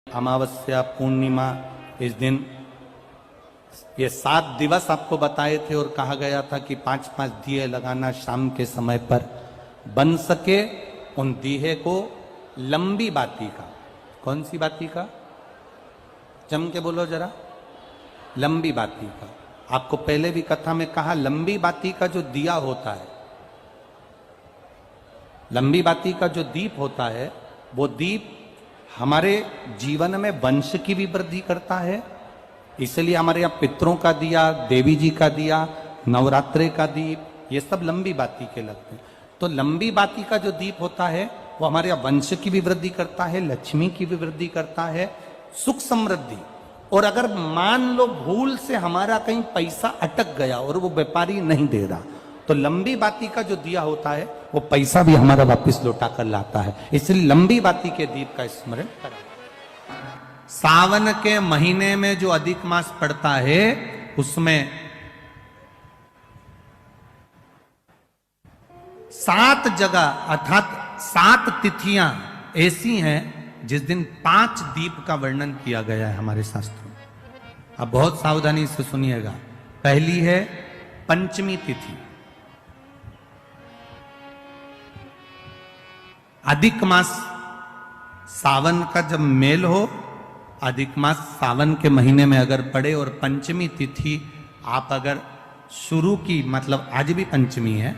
अमावस्या पूर्णिमा, इस दिन ये 7 दिवस आपको बताए थे और कहा गया था कि 5-5 दिए लगाना शाम के समय पर, बन सके उन दिए को लंबी बाती का। कौन सी बाती का? जम के बोलो जरा। लंबी बाती का। आपको पहले भी कथा में कहा, लंबी बाती का जो दिया होता है, लंबी बाती का जो दीप होता है, वो दीप हमारे जीवन में वंश की भी वृद्धि करता है। इसलिए हमारे यहाँ पितरों का दिया, देवी जी का दिया, नवरात्रे का दीप, ये सब लंबी बाती के लगते हैं। तो लंबी बाती का जो दीप होता है वो हमारे यहाँ वंश की भी वृद्धि करता है, लक्ष्मी की भी वृद्धि करता है, सुख समृद्धि। और अगर मान लो भूल से हमारा कहीं पैसा अटक गया और वो व्यापारी नहीं दे रहा, तो लंबी बाती का जो दिया होता है वो पैसा भी हमारा वापस लौटा कर लाता है। इसलिए लंबी बाती के दीप का स्मरण करें। सावन के महीने में जो अधिक मास पड़ता है उसमें 7 जगह अर्थात 7 तिथियां ऐसी हैं जिस दिन 5 दीप का वर्णन किया गया है हमारे शास्त्रों में। अब बहुत सावधानी से सुनिएगा। पहली है पंचमी तिथि। अधिक मास सावन का जब मेल हो, अधिक मास सावन के महीने में अगर पड़े और पंचमी तिथि आप अगर शुरू की, मतलब आज भी पंचमी है,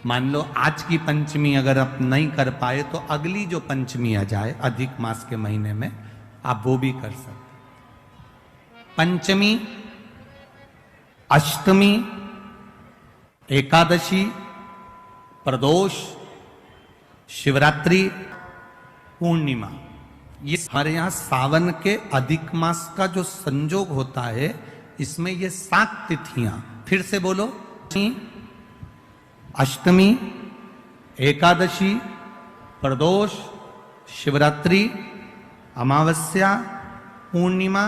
मान लो आज की पंचमी अगर आप नहीं कर पाए तो अगली जो पंचमी आ जाए अधिक मास के महीने में, आप वो भी कर सकते। पंचमी, अष्टमी, एकादशी, प्रदोष, शिवरात्रि, पूर्णिमा, ये हमारे यहां सावन के अधिक मास का जो संजोग होता है, इसमें ये 7 तिथियां, फिर से बोलो, अष्टमी, एकादशी, प्रदोष, शिवरात्रि, अमावस्या, पूर्णिमा,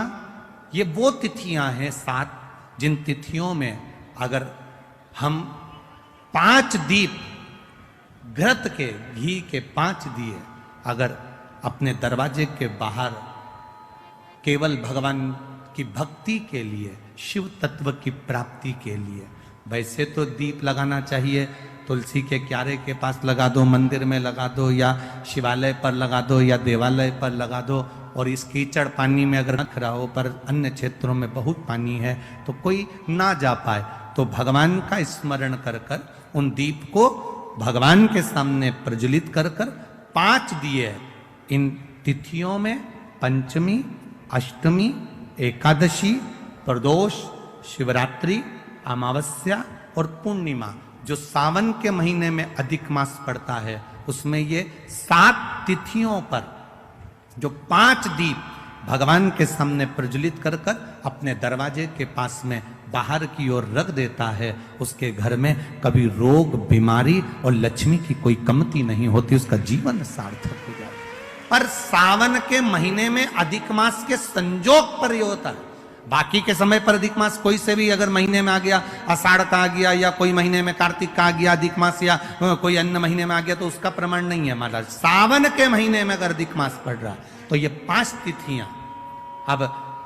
ये वो तिथियां हैं 7 जिन तिथियों में अगर हम 5 दीप घृत के, घी के 5 दिए अगर अपने दरवाजे के बाहर केवल भगवान की भक्ति के लिए, शिव तत्व की प्राप्ति के लिए, वैसे तो दीप लगाना चाहिए, तुलसी के क्यारे के पास लगा दो, मंदिर में लगा दो, या शिवालय पर लगा दो, या देवालय पर लगा दो। और इस कीचड़ पानी में अगर रख रहा हो, पर अन्य क्षेत्रों में बहुत पानी है तो कोई ना जा पाए, तो भगवान का स्मरण कर कर उन दीप को भगवान के सामने प्रज्वलित कर कर 5 दिए इन तिथियों में, पंचमी, अष्टमी, एकादशी, प्रदोष, शिवरात्रि, अमावस्या और पूर्णिमा, जो सावन के महीने में अधिक मास पड़ता है, उसमें ये 7 तिथियों पर जो 5 दीप भगवान के सामने प्रज्वलित कर कर अपने दरवाजे के पास में बाहर की ओर रख देता है, उसके घर में कभी रोग, बीमारी और लक्ष्मी की कोई कमती नहीं होती, उसका जीवन सार्थक हो जाता है। पर सावन के महीने में अधिक मास के संजोग पर यह होता है। बाकी के समय पर अधिक मास कोई से भी अगर महीने में आ गया, आषाढ़ का आ गया, या कोई महीने में कार्तिक का आ गया अधिक मास, या कोई अन्य महीने में आ गया, तो उसका प्रमाण नहीं है महाराज। सावन के महीने में अगर अधिक मास पड़ रहा तो ये 5 तिथियां। अब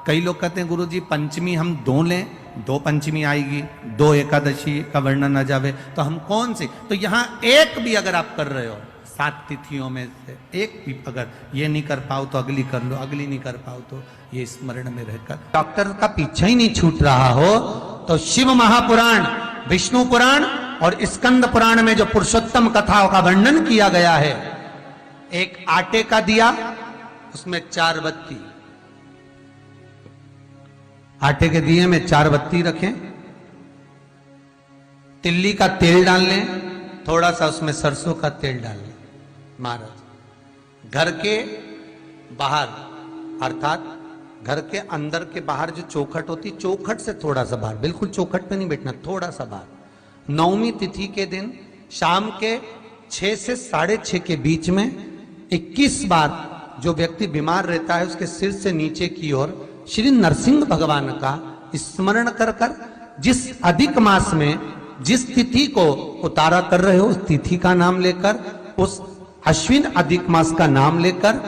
कई लोग कहते हैं गुरुजी पंचमी हम 2 लें, 2 पंचमी आएगी, 2 एकादशी का वर्णन आ जावे, तो हम कौन सी? तो यहां एक भी अगर आप कर रहे हो 7 तिथियों में से एक भी, अगर ये नहीं कर पाओ तो अगली कर लो, अगली नहीं कर पाओ तो ये स्मरण में रहकर डॉक्टर का पीछा ही नहीं छूट रहा हो, तो शिव महापुराण, विष्णु पुराण और स्कंद पुराण में जो पुरुषोत्तम कथाओं का वर्णन किया गया है, एक आटे का दिया, उसमें 4 बत्ती, आटे के दिए में 4 बत्ती रखें, तिल्ली का तेल डाल लें, थोड़ा सा उसमें सरसों का तेल डाल लें। महाराज घर के बाहर, अर्थात घर के अंदर के बाहर जो चौखट होती, चौखट से थोड़ा सा बाहर, बिल्कुल चौखट पे नहीं बैठना, थोड़ा सा बाहर, 9वीं तिथि के दिन शाम के 6 से 6:30 के बीच में 21 बार जो व्यक्ति बीमार रहता है उसके सिर से नीचे की ओर श्री नरसिंह भगवान का स्मरण कर कर, जिस अधिक मास में जिस तिथि को उतारा कर रहे हो उस तिथि का नाम लेकर, उस अश्विन अधिक मास का नाम लेकर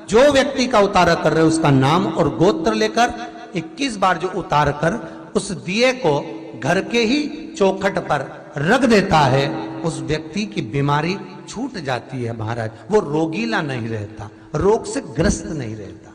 जो व्यक्ति का उतारा कर रहे हो उसका नाम और गोत्र लेकर 21 बार जो उतार कर उस दिए को घर के ही चौखट पर रख देता है, उस व्यक्ति की बीमारी छूट जाती है महाराज। वो रोगीला नहीं रहता, रोग से ग्रस्त नहीं रहता।